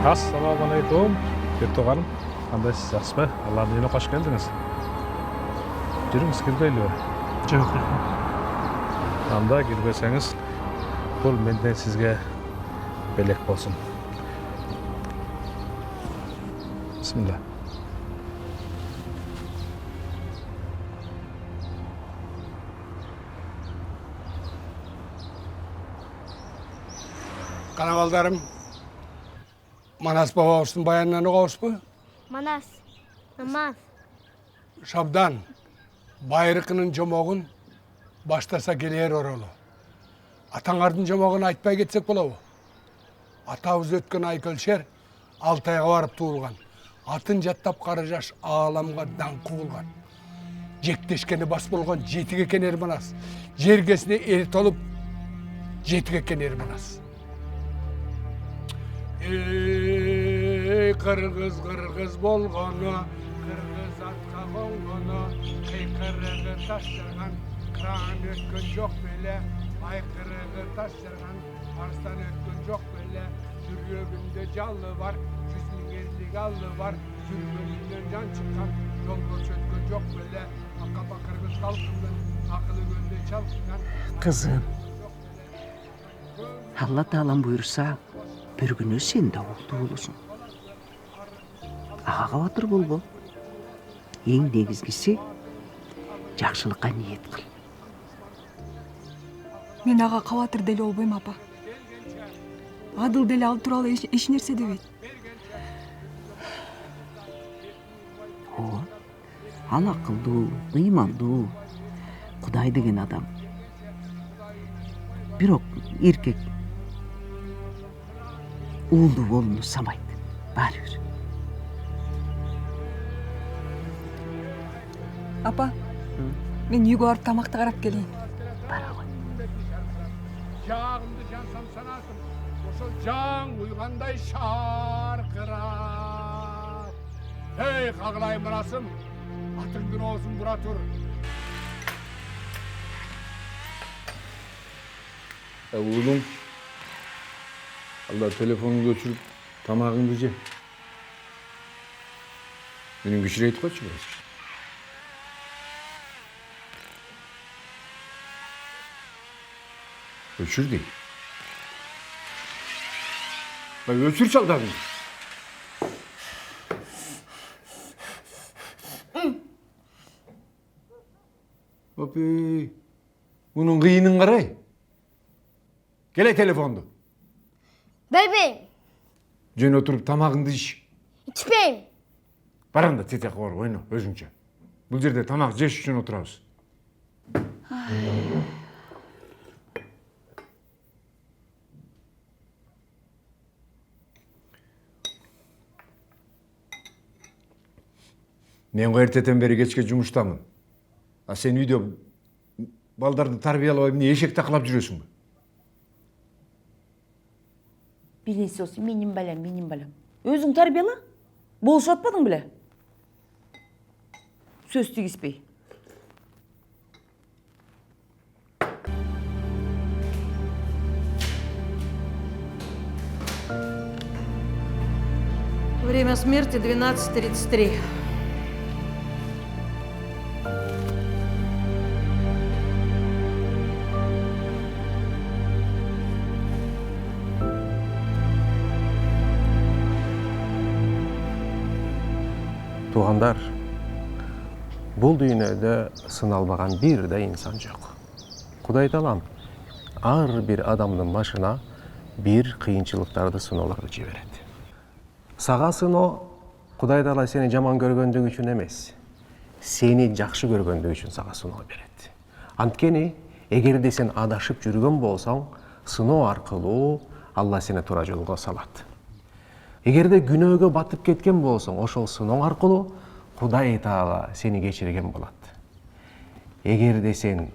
Assalamualaikum. Tuğanım. Qandaysiz, yaxshimi? Allah'ın uyuna hoş geldiniz. Жүріңіз, кірбейлі. Жоқ. Анда кірбесеңіз, бұл менден сізге белек болсын. Бисмилlah. Kanavaldarım, Manas babamızın bayanlarına kavuştu. Manas, namaz. Şabdan, bayrıkının jomoğun baştasa gelir oralı. Atаңардың жомоғын айтпай кетсек болабы. Атабыз өткен ай көлшер 6 айға барып туылған. Атын жаттап қара жаш аламға даңқы болған. Жектешкені бас болған жетіге кенер Манас. Жергесіне ел толып жетіге кенер Манас. Ey kırgız kırgız bolğana, kırgız atqa qonğana, qıyqırığı taşlargan, kıran ötkün жоқ bele, aykırığı taşlargan, arslan ötkün жоқ bele, жүрегінде жалlı var, 100.000 allı var, жүргөнүнөн жан чыккан, жолбош өткөн жоқ bele, акапа кыргыз халкынын акылы көнде чалкыган. Kızım, Allah Tağalam buyursa, bir günü sen de olsun. Ağa kavatır bol. Ең негізгісі, жақшылыққа ниет қыл. Мен аға қаватыр деле болбойм, апа. Адыл деле ал туралы эч нерсе дебейт. Ал акылдуу, ыймандуу, Кудай деген адам. Бирок эркек уулдуу болууну самайт. Баары бир. Апа, мен үйгө барып тамакты карап келейин. Бара ғой. Жағымды жансам санасым, ошол жаң уйгандай шарқырап. Ей, қағылай мұрасым, атыңдың оғызын бұра тұр. Oğlum, Allah telefonunu götürüp tamağını je. Benim güçlü kaç biraz. Öçür değil. Bak öçür çal da bir. Hopi. Bunun kıyının qaray. Gele telefondu. Berberim, Jön oturup tamağındı iş. içpeyim. Baranda tetek var oyna özünce. Bu жерде tamak jeş üçün oturabız. Men ертеден бери кечке жумуштамын. А сен үйдө балдарды тарбиялабай эмне эшек такылап жүрөсүңбү? Билесі осы, менің балам. Өзің тәрбиела, болушы атпадың біле? Сөз тигізбей. Время смерти 12:33. Туғандар, бұл дүйнөдө сыналбаган бир да инсан жок. Кудай Таалам ар бир адамдын башына бир кыйынчылыктарды, сыноолорду жиберет. Сага сыноо Кудай Таала сени жаман көргөндүгү үчүн эмес, сени жакшы көргөндүгү үчүн сага сыноо берет. Анткени эгерде сен адашып жүргөн болсоң, сыноо аркылуу Алла сени туура жолго салат. Эгерде күнөөгө батып кеткен болсоң, ошол сыноо аркылуу Кудай Таала сени кечирген болот. Эгерде сен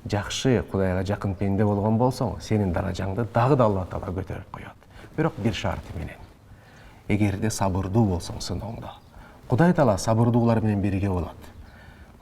жакшы, Кудайга жакын пенде болгон болсоң, сенин даражаңды дагы да Алла Таала көтөрүп коет. Бирок бир шарты менен. Эгерде сабырдуу болсоң сыноңдо, Кудай Таала сабырдуулар менен бирге болот.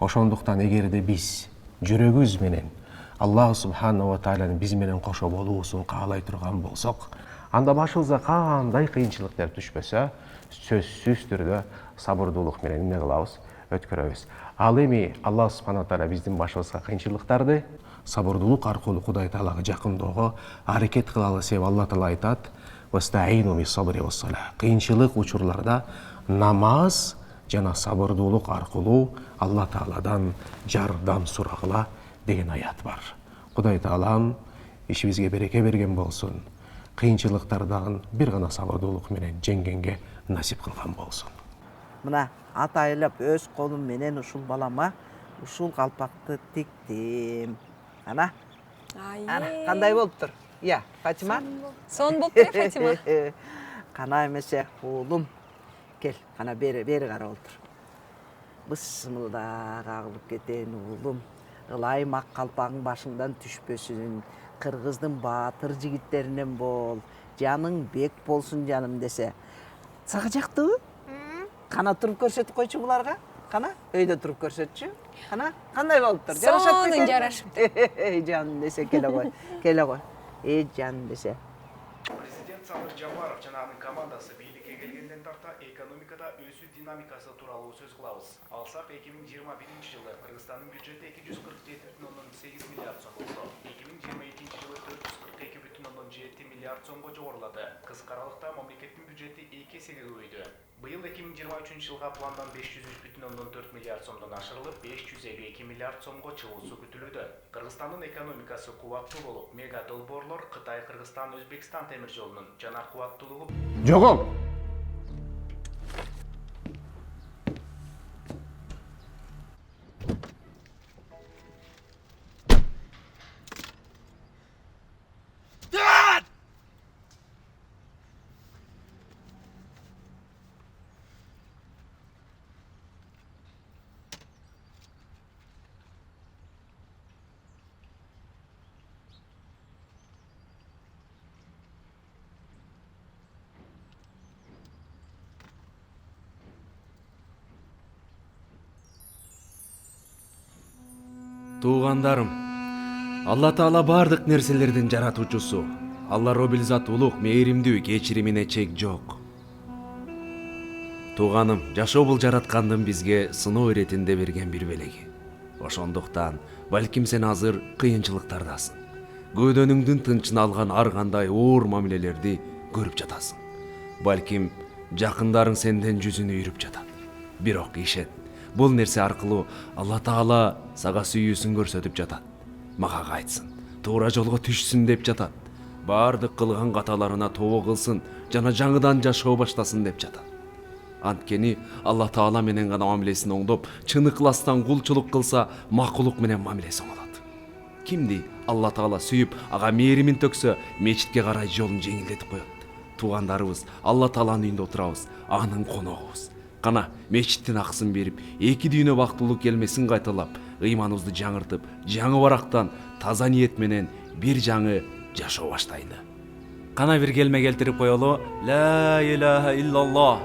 Ошондуктан эгерде биз жүрөгүбүз менен Аллах Субханаху ва Тааланын биз менен кошо болуусун каалай турган болсок, Анда башыбызга кандай кыйынчылыктар түшпөсө, сөзсүз түрдө сабырдуулук менен эмне кылабыз, өткөрөбүз. Ал эми Алла субхана таала биздин башыбызга кыйынчылыктарды сабырдуулук аркылуу Кудай Таалага жакындоого аракет кылалы себеп Алла Таала айтат: "Вастаину бис-сабри вас-сала". Кыйынчылык учурларда намаз жана сабырдуулук аркылуу Алла Тааладан жардам сурагыла деген аят бар. Кудай Таалам ишибизге береке берген болсун. Кыйынчылыктардан бир гана сабырдуулук менен жеңгенге насип кылган болсун. Мына атайлап өз колум менен ушул балама ушул калпакты тиктим. Ана, кандай болуптур? Иә, Фатима? Сон болуп бере, Фатима. Кана эмесе, уулум. Кел, кана бери кара олтур. Бысмылда кагылып кетейин, уулум. Ылай мак калпагың башыңдан түшпөсүн. Кыргыздын баатыр жигиттеринен бол. Жаның бек болсун жаным десе. Сага жактыбы? Кана туруп көрсөтүп койчу буларга. Кана, өйдө туруп көрсөтчү. Кана, кандай болуптур? Жарашат Сонун жарашыптыр. Жаным десе, келе кой. Келе кой. Жаным десе. Президент Садыр Жапаров жана анын командасы бийликке келгенден тарта экономикада өсүү динамикасы тууралуу сөз кылабыз. Алсак 2021-жылы Кыргызстандын бюджети 247,8 миллиард сом болсо, 2022-жылы 442,7 миллиард сомго жогорулады. Кыска аралыкта мамлекеттин бюджети 2 эсеге көбөйдү. Быйыл 2023-жылга пландан 503,4 миллиард сомдон ашырылып, 552 миллиард сомго чыгуусу күтүлүүдө. Кыргызстандын экономикасы кубаттуу болуп, мега долбоорлор Кытай, Кыргызстан, Өзбекстан темир жолунун жанар кубаттуулугу Жогол! Туугандарым, Алла Таала бардык нерселердин жаратуучусу. Алла робил зат улук, мээримдүү, кечиримине чек жок. Тууганым, жашоо бул жараткандын бизге сыноо иретинде берген бир белеги. Ошондуктан, балким сен азыр кыйынчылыктардасың. Көөдөнүңдүн тынчын алган ар кандай оор мамилелерди көрүп жатасың. Балким жакындарың сенден жүзүнө үйрүп жатат. Бирок ишен, бул нерсе аркылуу Алла Таала сага сүйүүсүн көрсөтүп жатат. Мага кайтсын, туура жолго түшсүн деп жатат. Бардык кылган каталарына тобо кылсын, жана жаңыдан жашоо баштасын деп жатат. Анткени Алла Таала менен гана мамилесин оңдоп, чын ыкластан кулчулук кылса, макулук менен мамилеси оңолот. Кимди Алла Таала сүйүп, ага мээримин төксө, мечитке карай жолун жеңилдетип коет. Туугандарыбыз Алла Тааланын үйүндө отурабыз, анын коногубуз. Кана мечиттин акысын берип, эки дүйнө бактылуу келмесин кайталап, ыйманыбызды жаңыртып, жаңы барактан таза ниет менен бир жаңы жашоо баштайлы. Кана бир келме келтирип коелу. Ла илаха иллаллах.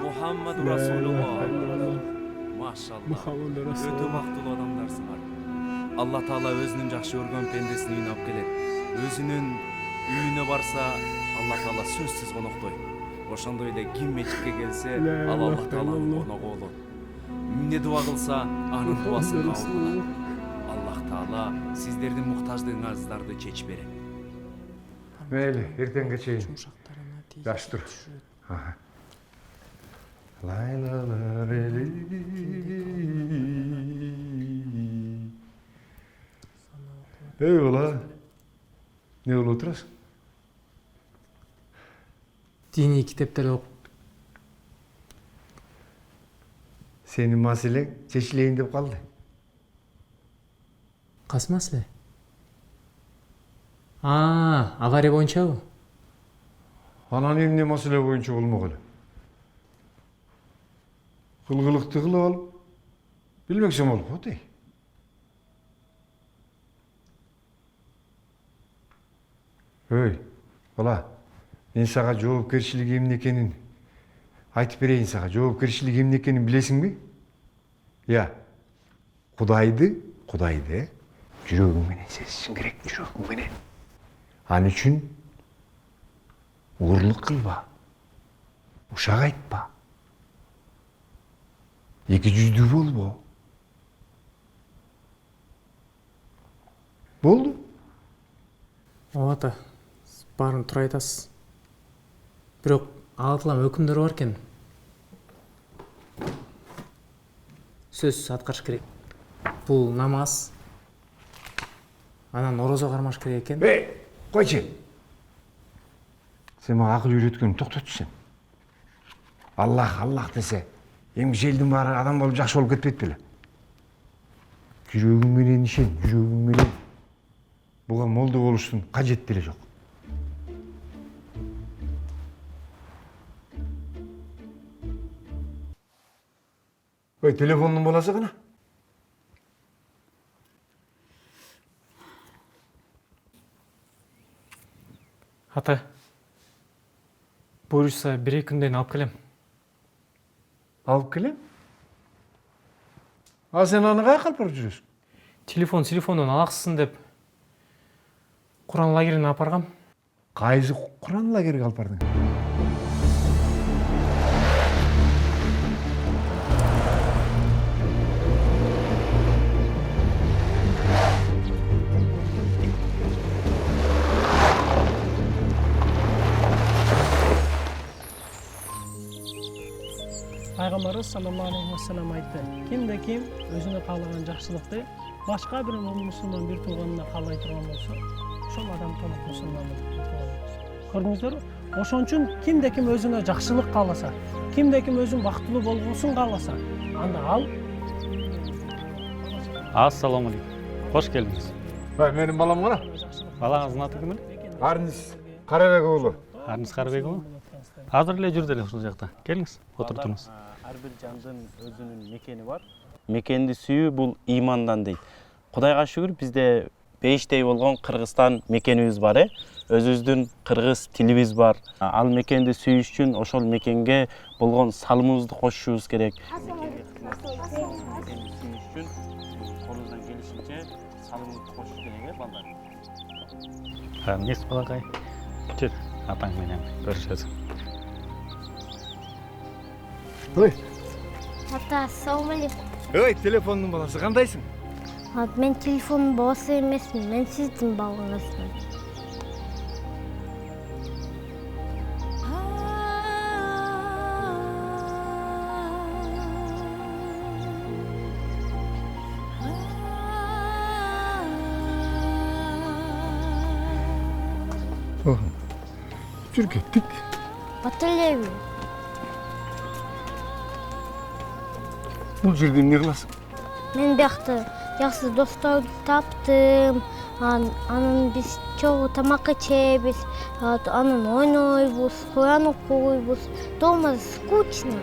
Мухаммаду Расулуллах. Машалла. Өтө бактылуу адамдарсыңар. Алла Таала өзүнүн жакшы көргөн пендесин үйүнө алып келет. Өзүнүн үйүнө барса, Алла Таала сөзсүз коноктойт. Ошондой эле ким мечитке келсе, ал Алла Тааланын коногу болот. Эмне дуа кылса, анын дуасын кабыл кылат. Аллах Таала сиздердин муктаждыгыңыздарды чечип берет. Мейли, эртеңге чейин. Жакшы тур. Эй, бала, не кылып отурасың? Диний китептерди окуп. Сенин маселең чечилейин деп калды. Кайсы маселе? Авария боюнчабы? Анан эмне маселе боюнча болмок эле? Кылгылыкты кылып алып, билбексем болуп атый. Ой, бала, мен сага жоопкерчилик эмне экенин айтып берейин сага. Жоопкерчилик эмне экенин билесиңби? Я, Кудайды жүрөгүң менен сезишиң керек, жүрөгүң менен. Ал үчүн Урлық қылба. Ушақ айтпа. Екі жүзді болбо. Болды? Ата, барын тұра айтасыз. Бирок алатылам өкүмдөр бар экен. Сөзсүз аткарыш керек. Бул намаз. Анан орозо кармаш керек экен. Қойчы. Сен маған ақыл үйреткенін тоқтат сен. Аллах десе, ең желдің бары адам болып жақсы болып кетпейді біле. Жүрегің менен ішен, жүрегің менен. Бұға молда болуштун қажет деле жоқ. Ой, телефонның боласы ғана? Ата, буюрса 1-2 күндөн алып келем. Алып келем? А сен аны қай қалпар жүресің? Телефондан алақсысын деп Құран лагеріне апарғам. Қайсы Құран лагерге алып бардың? Пайғамбарыбыз саллаллаху алейхи вассалам айтты, кимде-ким өзүнө каалаган жакшылыкты башка бир мусулман бир тууганына каалай турган болсо, ошол адам толук мусулман болот. Көрдүңүздөрбү? Ошон үчүн кимде-ким өзүнө жакшылык кааласа, кимде-ким өзүн бактылуу болгусун кааласа, анда ал Ассаламу алейкум. Кош келдиңиз. Менин балам гана. Балаңыздын аты ким эле? Арнис Карабек уулу. Арнис Карабек уулу. Азыр эле жүрдү эле ушул жакта. Келиңиз, отуртуңуз. Ар бир жандын өзүнүн мекени бар. Мекенди сүйүү бул имандан дейт. Кудайга шүгүр бизде 5дей болгон Кыргызстан мекенибиз бар. Өзүбүздүн кыргыз тилибиз бар. Ал мекенди сүйүш үчүн ошол мекенге болгон салымыбызды кошушубуз керек. Колубуздан келишинче салымыбызды кошуш керек, балдар. Эмес балакай. Жүр, атаң менен көрүшөсүң. Ой. Ата, ассаламу алейкум. Ой, телефонның баласы қандайсың? Мен телефонның баласы емесмін, мен сіздің балаңызбын. Жүр кеттік. Баталеви. Бұл жерде не қыласың? Мен бияқты жақсы достарды таптым. Анын біз чогуу тамак ичебиз, анын ойнойбуз, Куран окуйбуз. Дома скучно.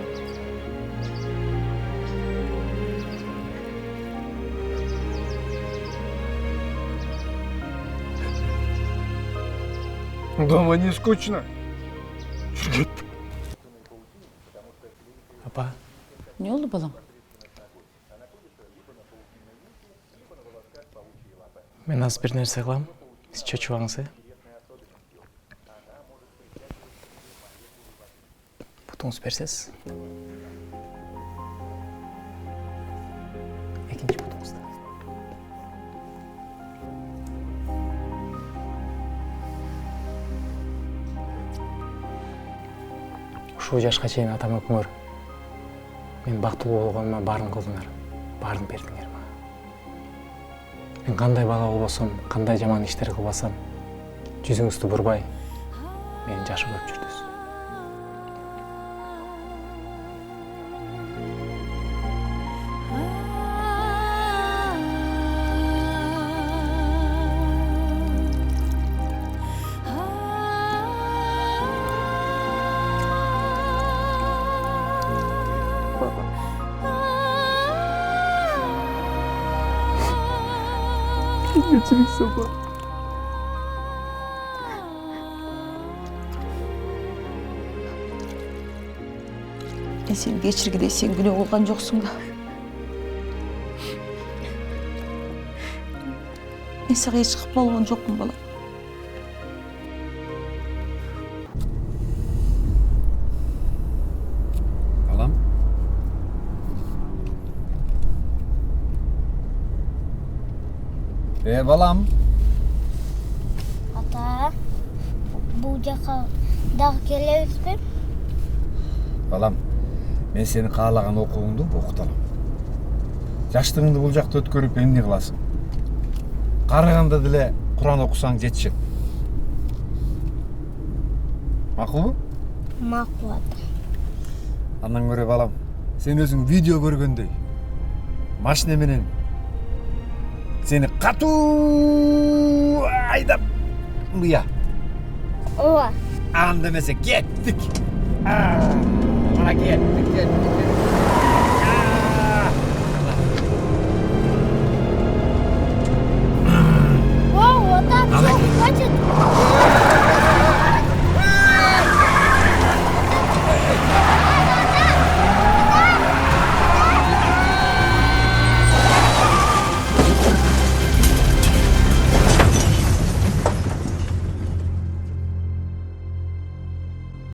Дома не скучно. Жүр кеттік. Апа, не болду балам? Мен аз бир нерсе кылам. Сиз чочубаңыз, Бутуңуз берсеңиз. Экинчи бутуңузда. Ушул жашка чейин атам өкмөр. Мен бактылуу болгонума баарын кылдыңар, баарын бердиңер мага. Мен кандай бала болбосом, кандай жаман иштер кылбасам, жүзүңүздү бурбай, мени жакшы көрүп жүрдүңүз. Geçirik sabah. Сен кечиргидей сен күнөө кылган жоксуң да. Мен сага эч кылып болгон жокмун балам. Балам, Ата, бул жака дагы келебизби? балам, мен сени каалаган окууңду окута алам. Жаштыгыңды бул жакта өткөрүп эмне кыласың? Карыганда деле Куран окусаң жетишет. Макулбу? Макул ата. Андан көрө балам, сен өзүң видео көргөндөй машина менен сени катуу айдап мыя. Ооба. Анда эмесе кеттик. Мына кеттик.